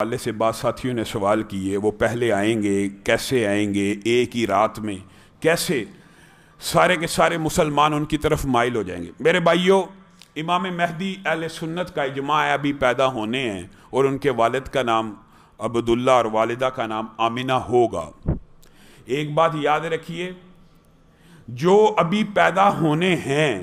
حوالے سے بعض ساتھیوں نے سوال کیے، وہ پہلے آئیں گے، کیسے آئیں گے، ایک ہی رات میں کیسے سارے کے سارے مسلمان ان کی طرف مائل ہو جائیں گے؟ میرے بھائیوں، امام مہدی اہل سنت کا اجماع ہے ابھی پیدا ہونے ہیں، اور ان کے والد کا نام عبداللہ اور والدہ کا نام آمنہ ہوگا۔ ایک بات یاد رکھیے، جو ابھی پیدا ہونے ہیں،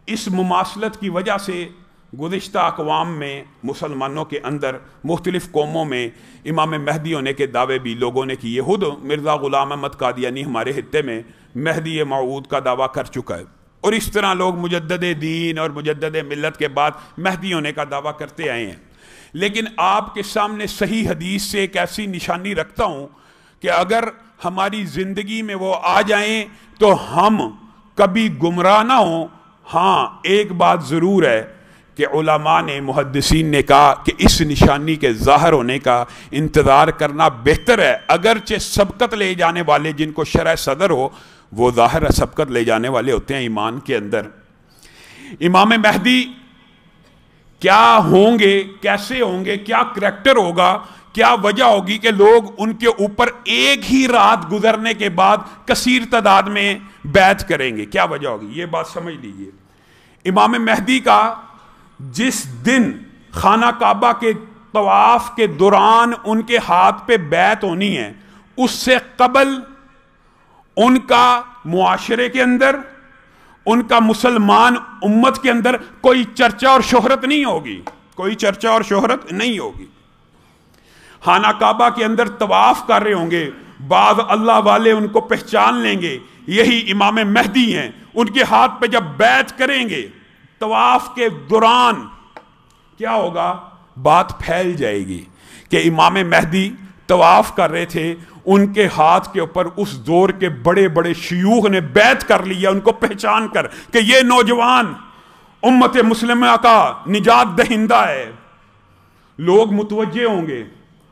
اس مماثلت کی وجہ سے گزشتہ اقوام میں، مسلمانوں کے اندر، مختلف قوموں میں امام مہدی ہونے کے دعوے بھی لوگوں نے کیے۔ خود مرزا غلام احمد قادیانی ہمارے خطے میں مہدی موعود کا دعویٰ کر چکا ہے، اور اس طرح لوگ مجدد دین اور مجدد ملت کے بعد مہدی ہونے کا دعویٰ کرتے آئے ہیں۔ لیکن آپ کے سامنے صحیح حدیث سے ایک ایسی نشانی رکھتا ہوں کہ اگر ہماری زندگی میں وہ آ جائیں تو ہم کبھی گمراہ نہ ہوں۔ ہاں، ایک بات ضرور ہے کہ علماء نے، محدثین نے کہا کہ اس نشانی کے ظاہر ہونے کا انتظار کرنا بہتر ہے، اگرچہ سبقت لے جانے والے جن کو شرح صدر ہو، وہ ظاہر سبقت لے جانے والے ہوتے ہیں ایمان کے اندر۔ امام مہدی کیا ہوں گے، کیسے ہوں گے، کیا کریکٹر ہوگا، کیا وجہ ہوگی کہ لوگ ان کے اوپر ایک ہی رات گزرنے کے بعد کثیر تعداد میں بیعت کریں گے؟ کیا وجہ ہوگی؟ یہ بات سمجھ لیجئے۔ امام مہدی کا جس دن خانہ کعبہ کے طواف کے دوران ان کے ہاتھ پہ بیعت ہونی ہے، اس سے قبل ان کا معاشرے کے اندر، ان کا مسلمان امت کے اندر کوئی چرچا اور شہرت نہیں ہوگی، کوئی چرچا اور شہرت نہیں ہوگی۔ خانہ کعبہ کے اندر طواف کر رہے ہوں گے، بعض اللہ والے ان کو پہچان لیں گے، یہی امام مہدی ہیں۔ ان کے ہاتھ پہ جب بیعت کریں گے طواف کے دوران، کیا ہوگا؟ بات پھیل جائے گی کہ امام مہدی طواف کر رہے تھے، ان کے ہاتھ کے اوپر اس دور کے بڑے بڑے شیوخ نے بیعت کر لیا، ان کو پہچان کر کہ یہ نوجوان امت مسلمہ کا نجات دہندہ ہے۔ لوگ متوجہ ہوں گے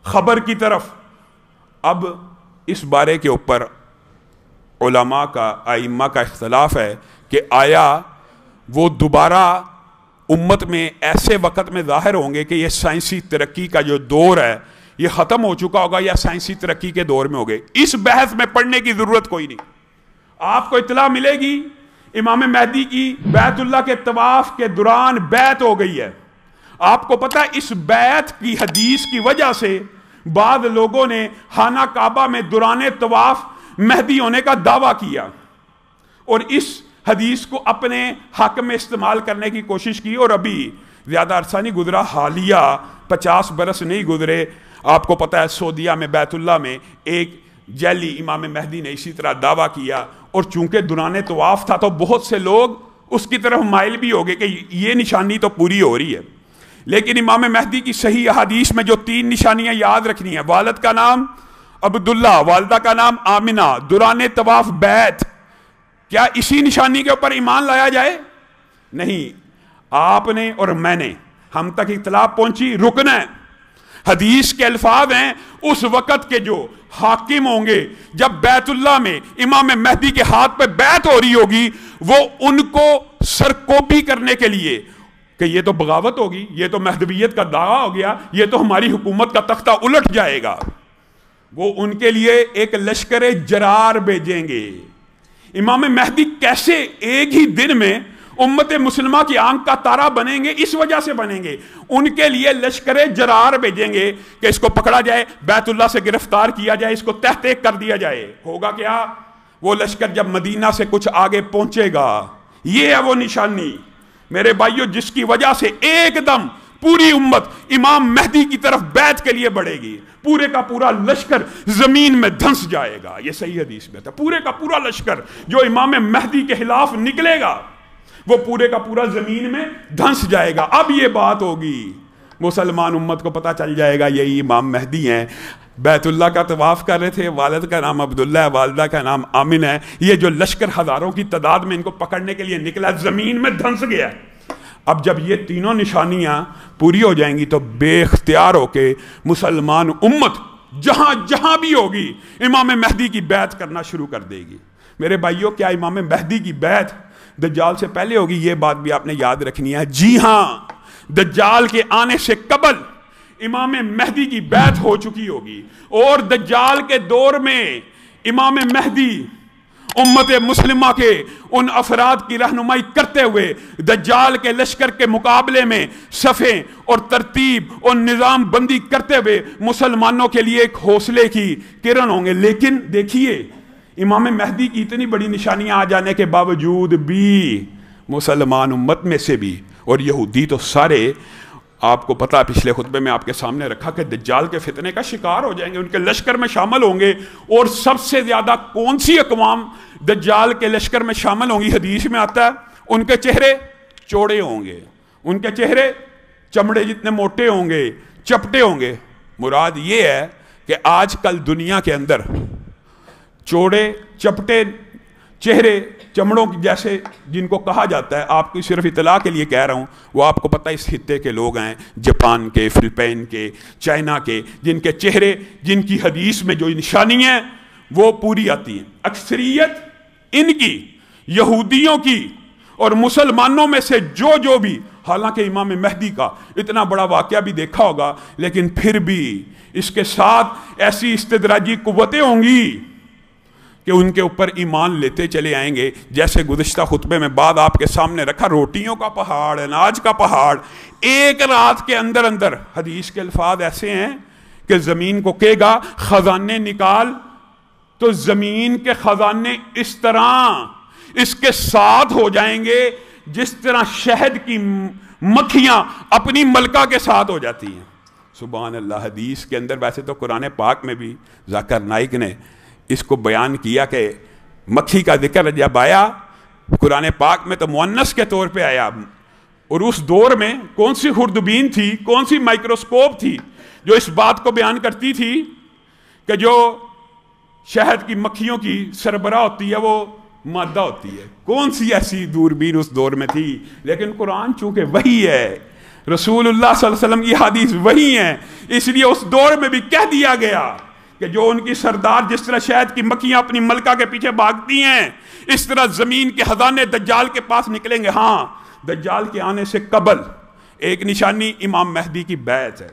خبر کی طرف۔ اب اس بارے کے اوپر علماء کا، ائمہ کا اختلاف ہے کہ آیا وہ دوبارہ امت میں ایسے وقت میں ظاہر ہوں گے کہ یہ سائنسی ترقی کا جو دور ہے یہ ختم ہو چکا ہوگا، یا سائنسی ترقی کے دور میں ہوگے؟ اس بحث میں پڑھنے کی ضرورت کوئی نہیں۔ آپ کو اطلاع ملے گی امام مہدی کی بیت اللہ کے طواف کے دوران بیعت ہو گئی ہے۔ آپ کو پتہ اس بیعت کی حدیث کی وجہ سے بعض لوگوں نے خانہ کعبہ میں دوران طواف مہدی ہونے کا دعویٰ کیا، اور اس حدیث کو اپنے حق میں استعمال کرنے کی کوشش کی، اور ابھی زیادہ عرصہ نہیں گزرا، حالیہ 50 برس نہیں گزرے، آپ کو پتہ ہے سعودیہ میں بیت اللہ میں ایک جعلی امام مہدی نے اسی طرح دعویٰ کیا، اور چونکہ دوران طواف تھا تو بہت سے لوگ اس کی طرف مائل بھی ہو گئے کہ یہ نشانی تو پوری ہو رہی ہے۔ لیکن امام مہدی کی صحیح احادیث میں جو 3 نشانیاں یاد رکھنی ہیں، والد کا نام عبداللہ، والدہ کا نام آمنہ، دوران طواف بیعت، کیا اسی نشانی کے اوپر ایمان لایا جائے؟ نہیں، آپ نے اور میں نے، ہم تک اطلاع پہنچی، رکنا ہے۔ حدیث کے الفاظ ہیں اس وقت کے جو حاکم ہوں گے، جب بیت اللہ میں امام مہدی کے ہاتھ پہ بیعت ہو رہی ہوگی، وہ ان کو سرکوبی کرنے کے لیے کہ یہ تو بغاوت ہوگی، یہ تو مہدویت کا دعویٰ ہو گیا، یہ تو ہماری حکومت کا تختہ الٹ جائے گا، وہ ان کے لیے ایک لشکر جرار بھیجیں گے۔ امام مہدی کیسے ایک ہی دن میں امت مسلمہ کی آنکھ کا تارا بنیں گے؟ اس وجہ سے بنیں گے، ان کے لیے لشکر جرار بھیجیں گے کہ اس کو پکڑا جائے، بیت اللہ سے گرفتار کیا جائے، اس کو تحقیق کر دیا جائے۔ ہوگا کیا؟ وہ لشکر جب مدینہ سے کچھ آگے پہنچے گا، یہ ہے وہ نشانی میرے بھائیوں، جس کی وجہ سے ایک دم پوری امت امام مہدی کی طرف بیعت کے لیے بڑھے گی، پورے کا پورا لشکر زمین میں دھنس جائے گا۔ یہ صحیح حدیث میں تھا، پورے کا پورا لشکر جو امام مہدی کے خلاف نکلے گا، وہ پورے کا پورا زمین میں دھنس جائے گا۔ اب یہ بات ہوگی، مسلمان امت کو پتہ چل جائے گا یہی امام مہدی ہیں، بیت اللہ کا طواف کر رہے تھے، والد کا نام عبداللہ ہے، والدہ کا نام آمن ہے، یہ جو لشکر ہزاروں کی تعداد میں ان کو پکڑنے کے لیے نکلا، زمین میں دھنس گیا۔ اب جب یہ تینوں نشانیاں پوری ہو جائیں گی تو بے اختیار ہو کے مسلمان امت جہاں جہاں بھی ہوگی امام مہدی کی بیعت کرنا شروع کر دے گی۔ میرے بھائیوں، کیا امام مہدی کی بیعت دجال سے پہلے ہوگی؟ یہ بات بھی آپ نے یاد رکھنی ہے۔ جی ہاں، دجال کے آنے سے قبل امام مہدی کی بیعت ہو چکی ہوگی، اور دجال کے دور میں امام مہدی امت مسلمہ کے ان افراد کی رہنمائی کرتے ہوئے دجال کے لشکر کے مقابلے میں صفیں اور ترتیب اور نظام بندی کرتے ہوئے مسلمانوں کے لیے ایک حوصلے کی کرن ہوں گے۔ لیکن دیکھیے امام مہدی کی اتنی بڑی نشانیاں آ جانے کے باوجود بھی مسلمان امت میں سے بھی، اور یہودی تو سارے، آپ کو پتا پچھلے خطبے میں آپ کے سامنے رکھا کہ دجال کے فتنے کا شکار ہو جائیں گے، ان کے لشکر میں شامل ہوں گے۔ اور سب سے زیادہ کون سی اقوام دجال کے لشکر میں شامل ہوں گی؟ حدیث میں آتا ہے ان کے چہرے چوڑے ہوں گے، ان کے چہرے چمڑے جتنے موٹے ہوں گے، چپٹے ہوں گے۔ مراد یہ ہے کہ آج کل دنیا کے اندر چوڑے چپٹے چہرے چمڑوں کی جیسے جن کو کہا جاتا ہے، آپ کی صرف اطلاع کے لیے کہہ رہا ہوں، وہ آپ کو پتہ اس خطے کے لوگ ہیں، جاپان کے، فلپین کے، چائنا کے، جن کے چہرے، جن کی حدیث میں جو نشانی ہیں وہ پوری آتی ہیں۔ اکثریت ان کی، یہودیوں کی اور مسلمانوں میں سے جو بھی، حالانکہ امام مہدی کا اتنا بڑا واقعہ بھی دیکھا ہوگا، لیکن پھر بھی اس کے ساتھ ایسی استدراجی قوتیں ہوں گی کہ ان کے اوپر ایمان لیتے چلے آئیں گے۔ جیسے گزشتہ خطبے میں بعد آپ کے سامنے رکھا، روٹیوں کا پہاڑ، اناج کا پہاڑ، ایک رات کے اندر اندر، حدیث کے الفاظ ایسے ہیں کہ زمین کو کہے گا خزانے نکال، تو زمین کے خزانے اس طرح اس کے ساتھ ہو جائیں گے جس طرح شہد کی مکھیاں اپنی ملکہ کے ساتھ ہو جاتی ہیں۔ سبحان اللہ۔ حدیث کے اندر، ویسے تو قرآن پاک میں بھی ذاکر نائک نے اس کو بیان کیا کہ مکھی کا ذکر جب آیا قرآن پاک میں تو مؤنث کے طور پہ آیا، اور اس دور میں کون سی خوردبین تھی، کون سی مائکروسکوپ تھی جو اس بات کو بیان کرتی تھی کہ جو شہد کی مکھیوں کی سربراہ ہوتی ہے وہ مادہ ہوتی ہے؟ کون سی ایسی دوربین اس دور میں تھی؟ لیکن قرآن چونکہ وحی ہے، رسول اللہ صلی اللہ علیہ وسلم کی حدیث وحی ہے، اس لیے اس دور میں بھی کہہ دیا گیا کہ جو ان کی سردار جس طرح شہد کی مکھیاں اپنی ملکہ کے پیچھے بھاگتی ہیں، اس طرح زمین کے خزانے دجال کے پاس نکلیں گے۔ ہاں، دجال کے آنے سے قبل ایک نشانی امام مہدی کی بیعت ہے۔